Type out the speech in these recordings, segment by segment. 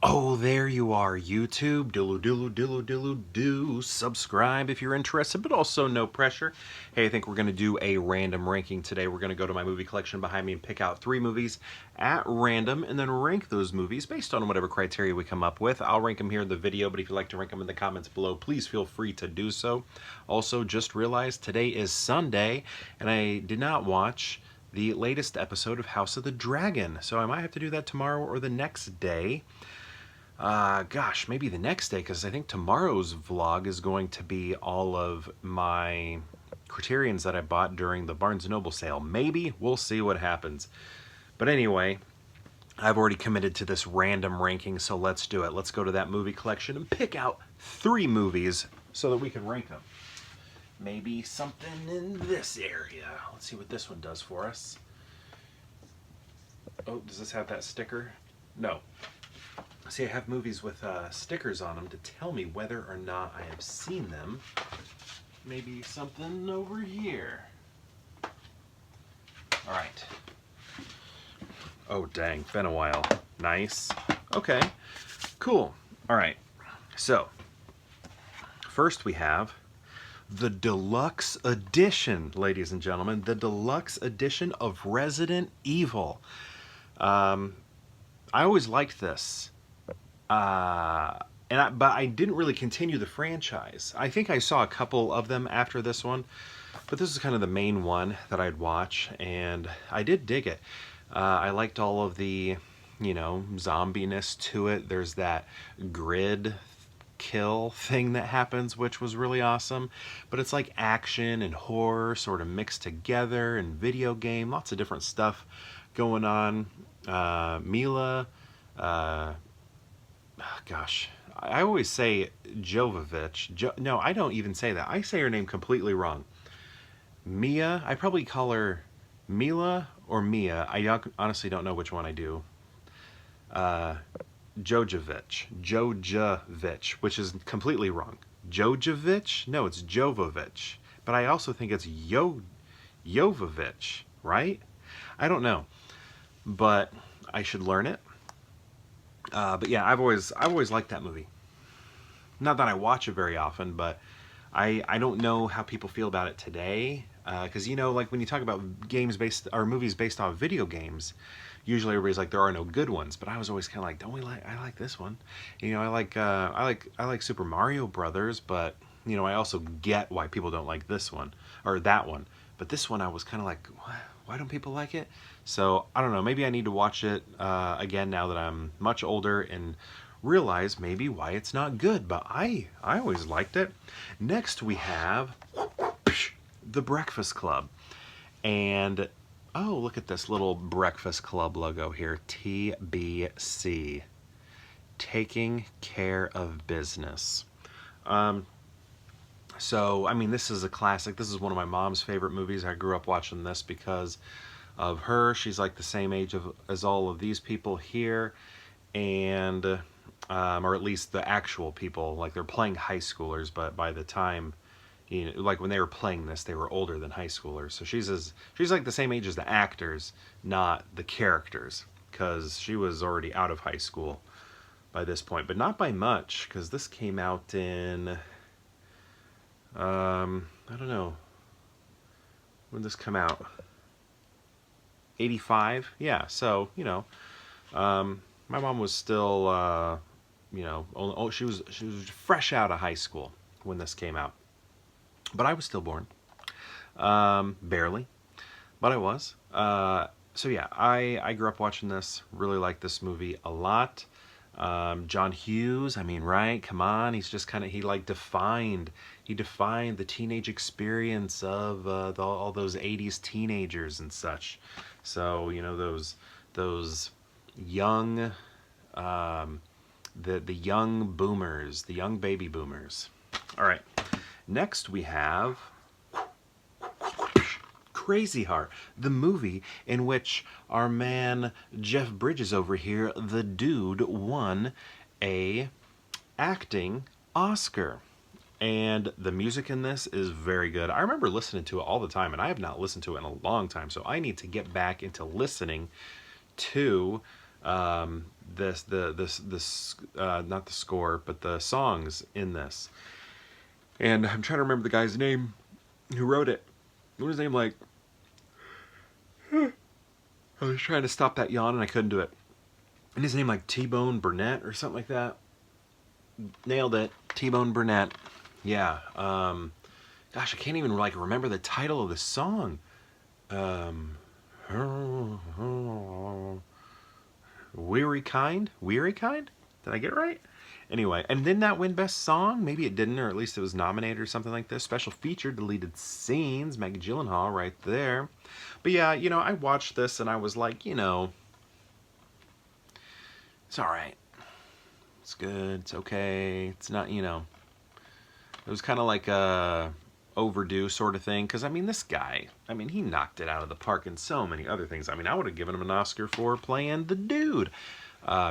Oh, there you are, YouTube. Do subscribe if you're interested, but also no pressure. Hey, I think we're going to do a random ranking today. We're going to go to my movie collection behind me and pick out 3 movies at random and then rank those movies based on whatever criteria we come up with. I'll rank them here in the video, but if you'd like to rank them in the comments below, please feel free to do so. Also, just realized today is Sunday, and I did not watch the latest episode of House of the Dragon, so I might have to do that tomorrow or the next day. Gosh, maybe the next day, because I think tomorrow's vlog is going to be all of my Criterions that I bought during the Barnes & Noble sale. Maybe. We'll see what happens. But anyway, I've already committed to this random ranking, so let's do it. Let's go to that movie collection and pick out 3 movies so that we can rank them. Maybe something in this area. Let's see what this one does for us. Oh, does this have that sticker? No. See, I have movies with stickers on them to tell me whether or not I have seen them. Maybe something over here. All right. Oh, dang. Been a while. Nice. Okay. Cool. All right. So, first we have the deluxe edition, ladies and gentlemen. The deluxe edition of Resident Evil. I always liked this. But I didn't really continue the franchise. I think I saw a couple of them after this one, but this is kind of the main one that I'd watch, and I did dig it. I liked all of the, zombiness to it. There's that grid kill thing that happens, which was really awesome, but it's like action and horror sort of mixed together, and video game, lots of different stuff going on. Mila, gosh, I always say Jovovich. No, I don't even say that. I say her name completely wrong. Mia, I probably call her Mila or Mia. I honestly don't know which one I do. Jojovich, which is completely wrong. Jojovich? No, it's Jovovich. But I also think it's Jovovich, right? I don't know, but I should learn it. But yeah, I've always liked that movie. Not that I watch it very often, but I don't know how people feel about it today. Because like when you talk about movies based off video games, usually everybody's like there are no good ones. But I was always kind of like, I like this one. I like Super Mario Brothers, but I also get why people don't like this one or that one. But this one I was kind of like, why don't people like it? So I don't know, maybe I need to watch it again now that I'm much older and realize maybe why it's not good, but I always liked it. Next we have The Breakfast Club. And oh, look at this little Breakfast Club logo here, TBC, Taking Care of Business. So, I mean, this is a classic. This is one of my mom's favorite movies. I grew up watching this because of her. She's like the same age as all of these people here, and or at least the actual people. Like they're playing high schoolers, but by the time, like when they were playing this, they were older than high schoolers. So she's like the same age as the actors, not the characters, because she was already out of high school by this point, but not by much, because this came out in. I don't know. When did this come out? 85? Yeah, so, my mom was still, she was fresh out of high school when this came out. But I was still born. Barely. But I was. So yeah, I grew up watching this, really liked this movie a lot. John Hughes, I mean, right? Come on, he's just kind of, he defined the teenage experience of all those 80s teenagers and such. So, those young, the young boomers, the young baby boomers. All right, next we have Crazy Heart, the movie in which our man Jeff Bridges over here, the dude, won a acting Oscar. And the music in this is very good. I remember listening to it all the time, and I have not listened to it in a long time, so I need to get back into listening to not the score, but the songs in this. And I'm trying to remember the guy's name who wrote it. What was his name? Like, I was trying to stop that yawn and I couldn't do it. And his name like T-Bone Burnett or something like that. Nailed it. T-Bone Burnett. Yeah. Gosh, I can't even like remember the title of the song. Weary Kind? Weary Kind? Did I get it right? Anyway, and didn't that win Best Song? Maybe it didn't, or at least it was nominated or something like this. Special feature, deleted scenes, Maggie Gyllenhaal right there. But yeah, you know, I watched this and I was like, you know, it's alright. It's good, it's okay. It's not, you know, it was kind of like a overdue sort of thing. Because, I mean, this guy, I mean, he knocked it out of the park in so many other things. I mean, I would have given him an Oscar for playing the dude.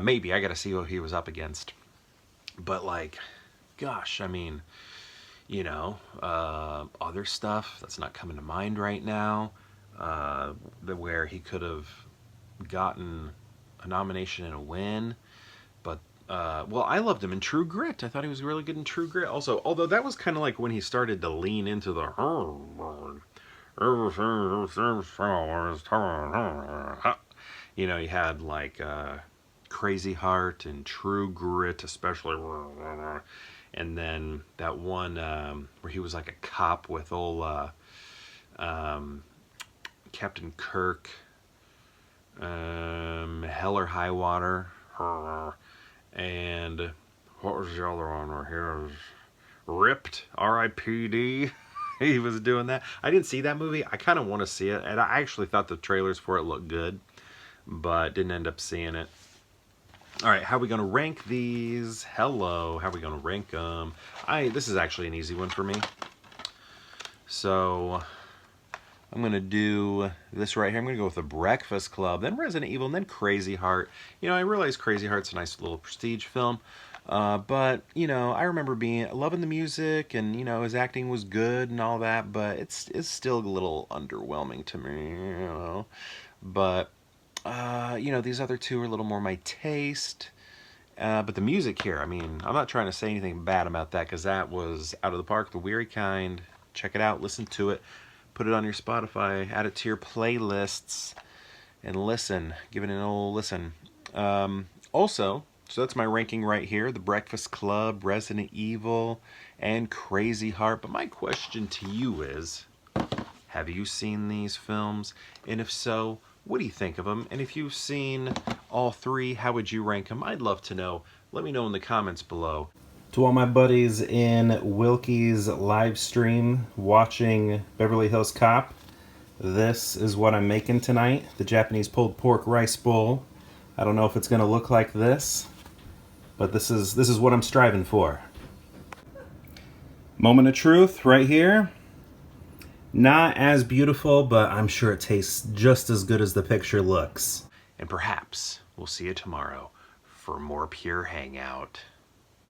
Maybe, I got to see who he was up against. But, like, gosh, I mean, you know, other stuff that's not coming to mind right now, where he could have gotten a nomination and a win. But, well, I loved him in True Grit. I thought he was really good in True Grit also. Although that was kind of like when he started to lean into the... You know, he had, like... Crazy Heart and True Grit, especially, and then that one where he was like a cop with old Captain Kirk, Hell or High Water, and what was the other one where he was Ripped, R.I.P.D. He was doing that. I didn't see that movie. I kind of want to see it, and I actually thought the trailers for it looked good, but didn't end up seeing it. All right, how are we going to rank these? Hello, how are we going to rank them? This is actually an easy one for me. So, I'm going to do this right here. I'm going to go with The Breakfast Club, then Resident Evil, and then Crazy Heart. You know, I realize Crazy Heart's a nice little prestige film. But, you know, I remember loving the music, and, you know, his acting was good and all that, but it's still a little underwhelming to me, you know. But... you know, these other two are a little more my taste. But the music here, I mean, I'm not trying to say anything bad about that because that was out of the park, The Weary Kind. Check it out, listen to it, put it on your Spotify, add it to your playlists, and listen. Give it an old listen. Also, so that's my ranking right here, The Breakfast Club, Resident Evil, and Crazy Heart. But my question to you is, have you seen these films? And if so, what do you think of them? And if you've seen all three, how would you rank them? I'd love to know. Let me know in the comments below. To all my buddies in Wilkie's live stream watching Beverly Hills Cop, this is what I'm making tonight. The Japanese pulled pork rice bowl. I don't know if it's going to look like this, but this is what I'm striving for. Moment of truth right here. Not as beautiful, but I'm sure it tastes just as good as the picture looks. And perhaps we'll see you tomorrow for more Pure Hangout.